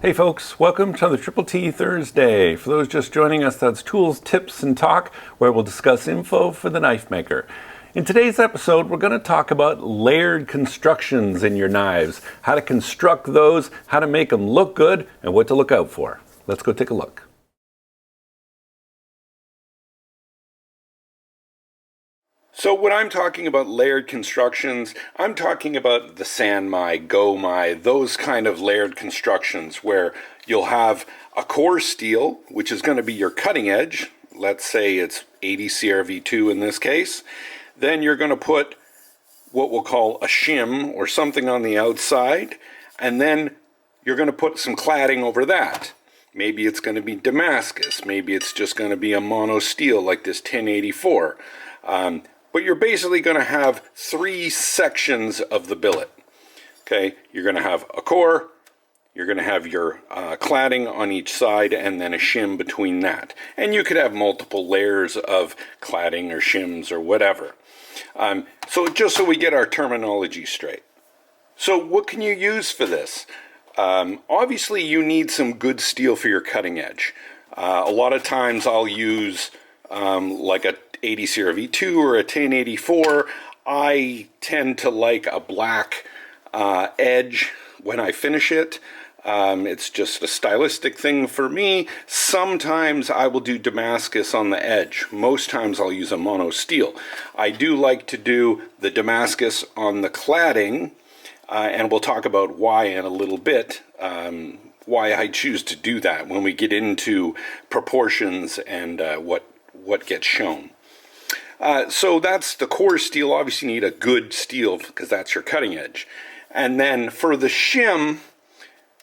Hey folks, welcome to the Triple T Thursday. For those just joining us, that's Tools, Tips, and Talk, where we'll discuss info for the knife maker. In today's episode, we're going to talk about layered constructions in your knives, how to construct those, how to make them look good, and what to look out for. Let's go take a look. So when I'm talking about layered constructions, I'm talking about the Sanmai, Gomai, those kind of layered constructions where you'll have a core steel, which is going to be your cutting edge. Let's say it's 80 CRV2 in this case. Then you're going to put what we'll call a shim or something on the outside, and then you're going to put some cladding over that. Maybe it's going to be Damascus. Maybe it's just going to be a mono steel like this 1084. But you're basically going to have three sections of the billet. Okay, you're going to have a core, you're going to have your cladding on each side, and then a shim between that. And you could have multiple layers of cladding or shims or whatever. So just so we get our terminology straight. So what can you use for this? Obviously you need some good steel for your cutting edge. A lot of times I'll use like a 80 CRV2 or a 1084. I tend to like a black edge when I finish it. It's just a stylistic thing for me. Sometimes I will do Damascus on the edge. Most times I'll use a mono steel. I do like to do the Damascus on the cladding, and we'll talk about why in a little bit, why I choose to do that when we get into proportions and what gets shown. So that's the core steel. Obviously you need a good steel because that's your cutting edge. And then for the shim,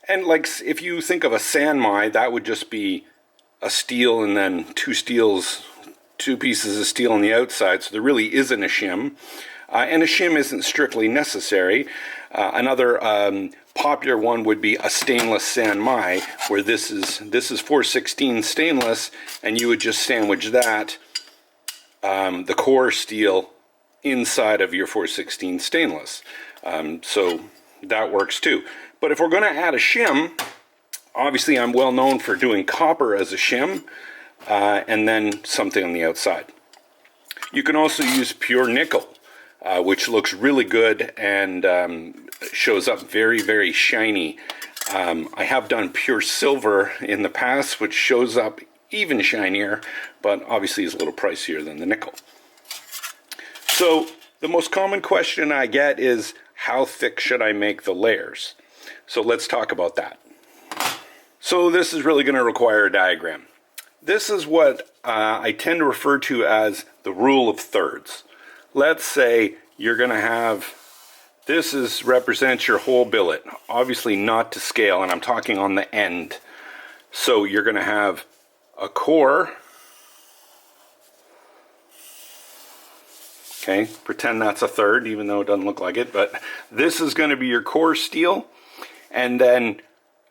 and like if you think of a Sanmai, that would just be a steel and then two pieces of steel on the outside. So there really isn't a shim. And a shim isn't strictly necessary. Another popular one would be a stainless Sanmai, where this is 416 stainless, and you would just sandwich that, the core steel, inside of your 416 stainless. So that works too. But if we're going to add a shim, obviously I'm well known for doing copper as a shim, and then something on the outside. You can also use pure nickel, which looks really good and shows up very, very shiny. I have done pure silver in the past, which shows up even shinier, but obviously is a little pricier than the nickel. So the most common question I get is, how thick should I make the layers? So let's talk about that. So this is really going to require a diagram. This is what I tend to refer to as the rule of thirds. Let's say you're going to have, represents your whole billet, obviously not to scale, and I'm talking on the end. So you're going to have a core, okay, pretend that's a third, even though it doesn't look like it, but this is going to be your core steel, and then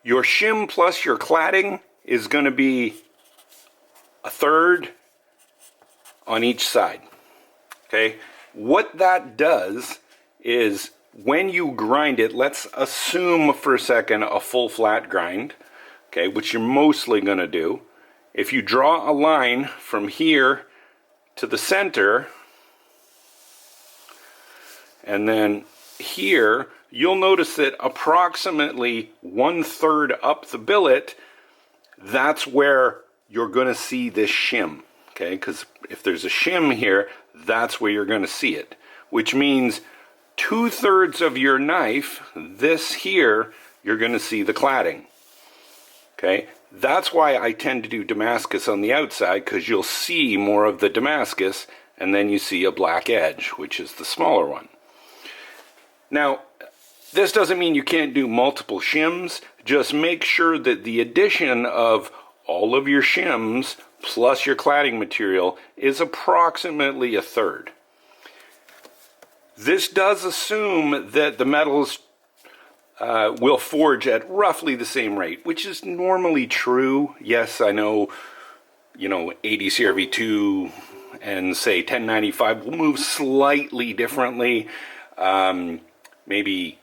your shim plus your cladding is going to be a third on each side. Okay, what that does is when you grind it, let's assume for a second a full flat grind, okay, which you're mostly going to do. If you draw a line from here to the center, and then here, you'll notice that approximately 1/3 up the billet, that's where you're going to see this shim, okay? Because if there's a shim here, that's where you're going to see it, which means 2/3 of your knife, this here, you're going to see the cladding, okay? That's why I tend to do Damascus on the outside, because you'll see more of the Damascus, and then you see a black edge, which is the smaller one. Now, this doesn't mean you can't do multiple shims. Just make sure that the addition of all of your shims plus your cladding material is approximately 1/3. This does assume that the metals will forge at roughly the same rate, which is normally true. Yes, I know, 80 CRV2 and say 1095 will move slightly differently. Maybe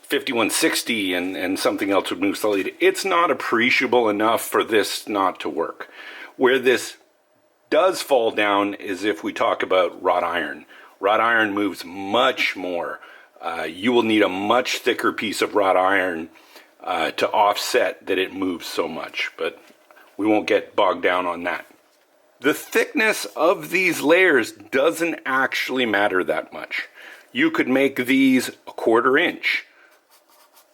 5160 and something else would move slightly. It's not appreciable enough for this not to work. Where this does fall down is if we talk about wrought iron. Wrought iron moves much more. You will need a much thicker piece of wrought iron to offset that it moves so much, but we won't get bogged down on that. The thickness of these layers doesn't actually matter that much. You could make these 1/4 inch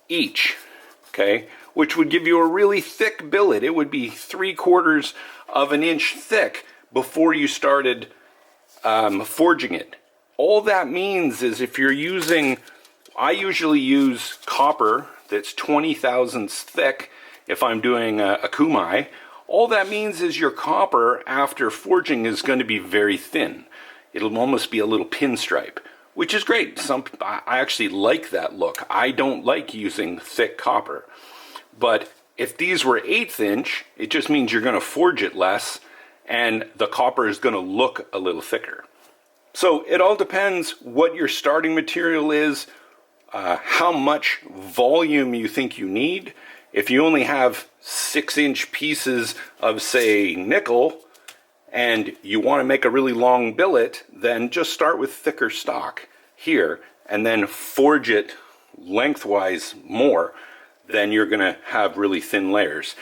each, okay, which would give you a really thick billet. It would be 3/4 of an inch thick before you started forging it. All that means is if you're using, I usually use copper that's 20 thousandths thick if I'm doing a kumai. All that means is your copper after forging is going to be very thin. It'll almost be a little pinstripe, which is great. I actually like that look. I don't like using thick copper. But if these were 1/8 inch, it just means you're going to forge it less and the copper is going to look a little thicker. So it all depends what your starting material is, how much volume you think you need. If you only have 6-inch pieces of, say, nickel, and you want to make a really long billet, then just start with thicker stock here, and then forge it lengthwise more, then you're going to have really thin layers.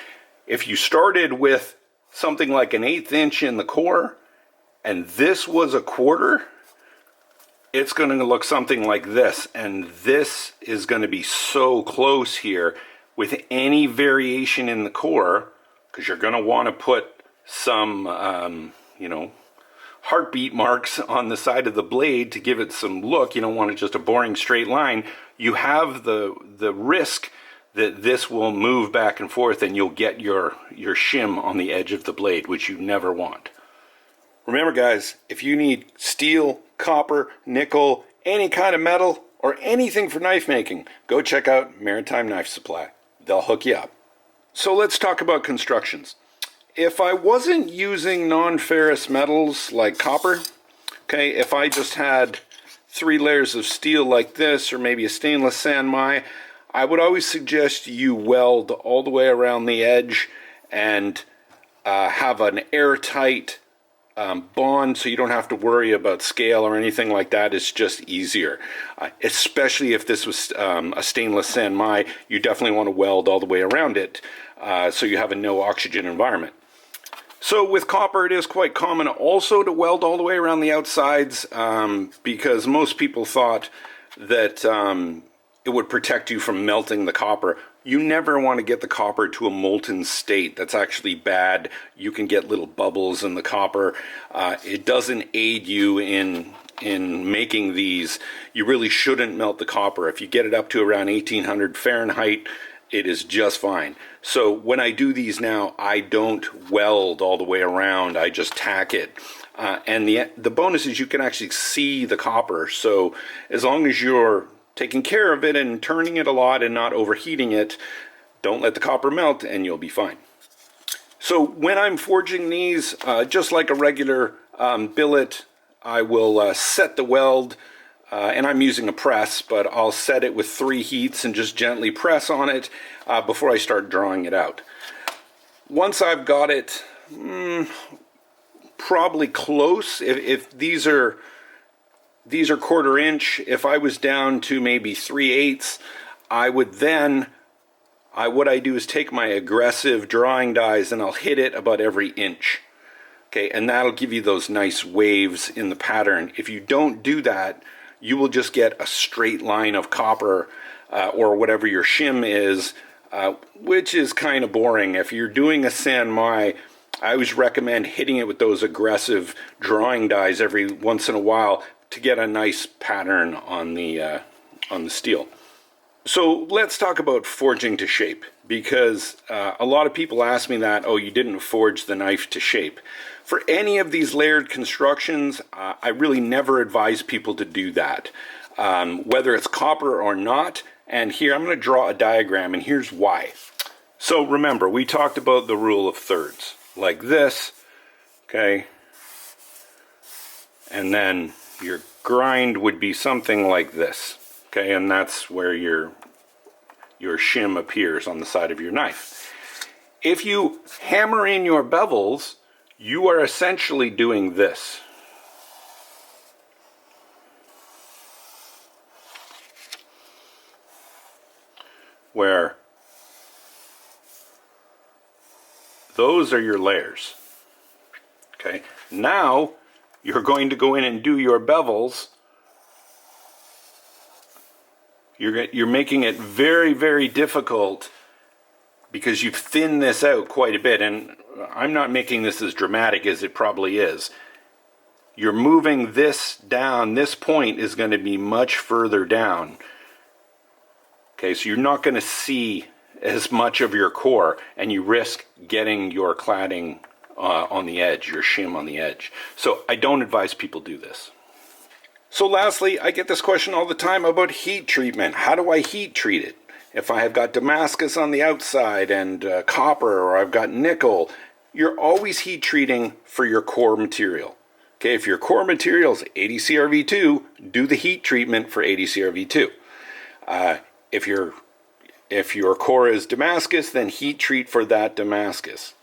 If you started with something like an 1/8 inch in the core, and this was 1/4, it's going to look something like this, and this is going to be so close here with any variation in the core, because you're going to want to put some, heartbeat marks on the side of the blade to give it some look. You don't want it just a boring straight line. You have the risk that this will move back and forth and you'll get your shim on the edge of the blade, which you never want. Remember guys, if you need steel, copper, nickel, any kind of metal, or anything for knife making, go check out Maritime Knife Supply. They'll hook you up. So let's talk about constructions. If I wasn't using non-ferrous metals like copper, okay, if I just had 3 layers of steel like this, or maybe a stainless sanmai, I would always suggest you weld all the way around the edge and have an airtight bond so you don't have to worry about scale or anything like that. It's just easier. Especially if this was a stainless sanmai, you definitely want to weld all the way around it so you have a no oxygen environment. So with copper, it is quite common also to weld all the way around the outsides because most people thought that it would protect you from melting the copper. You never want to get the copper to a molten state. That's actually bad. You can get little bubbles in the copper. It doesn't aid you in making these. You really shouldn't melt the copper. If you get it up to around 1800 Fahrenheit, it is just fine. So when I do these now, I don't weld all the way around. I just tack it. And the bonus is you can actually see the copper. So as long as you're taking care of it and turning it a lot and not overheating it, don't let the copper melt and you'll be fine. So when I'm forging these, just like a regular billet, I will set the weld, and I'm using a press, but I'll set it with 3 heats and just gently press on it before I start drawing it out. Once I've got it probably close, if these are 1/4 inch, if I was down to maybe 3/8, what I do is take my aggressive drawing dies and I'll hit it about every inch. Okay, and that'll give you those nice waves in the pattern. If you don't do that, you will just get a straight line of copper or whatever your shim is, which is kind of boring. If you're doing a sanmai, I always recommend hitting it with those aggressive drawing dies every once in a while to get a nice pattern on the steel. So let's talk about forging to shape, because a lot of people ask me that, oh, you didn't forge the knife to shape. For any of these layered constructions, I really never advise people to do that, whether it's copper or not. And here I'm going to draw a diagram, and here's why. So remember, we talked about the rule of thirds, like this, okay? And then your grind would be something like this, okay? And that's where your your shim appears on the side of your knife. If you hammer in your bevels, you are essentially doing this. Where those are your layers. Okay, now you're going to go in and do your bevels. You're making it very, very difficult because you've thinned this out quite a bit, and I'm not making this as dramatic as it probably is. You're moving this down. This point is going to be much further down. Okay, so you're not going to see as much of your core, and you risk getting your cladding on the edge, your shim on the edge. So I don't advise people do this. So lastly, I get this question all the time about heat treatment. How do I heat treat it? If I have got Damascus on the outside and copper, or I've got nickel, you're always heat treating for your core material. Okay, if your core material is 80 CRV2, do the heat treatment for 80 CRV2. If your core is Damascus, then heat treat for that Damascus.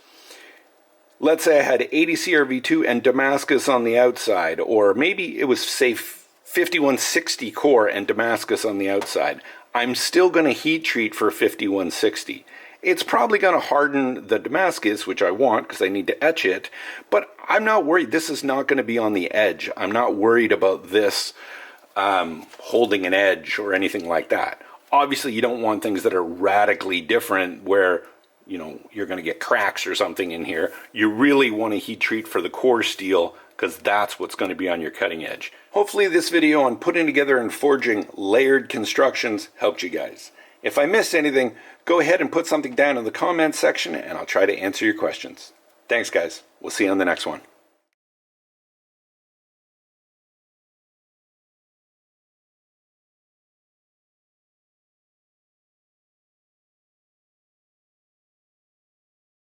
Let's say I had 80 CRV2 and Damascus on the outside, or maybe it was, say, 5160 core and Damascus on the outside. I'm still going to heat treat for 5160. It's probably going to harden the Damascus, which I want because I need to etch it, but I'm not worried. This is not going to be on the edge. I'm not worried about this holding an edge or anything like that. Obviously, you don't want things that are radically different where, you know, you're going to get cracks or something in here. You really want to heat treat for the core steel because that's what's going to be on your cutting edge. Hopefully this video on putting together and forging layered constructions helped you guys. If I missed anything, go ahead and put something down in the comments section and I'll try to answer your questions. Thanks guys. We'll see you on the next one.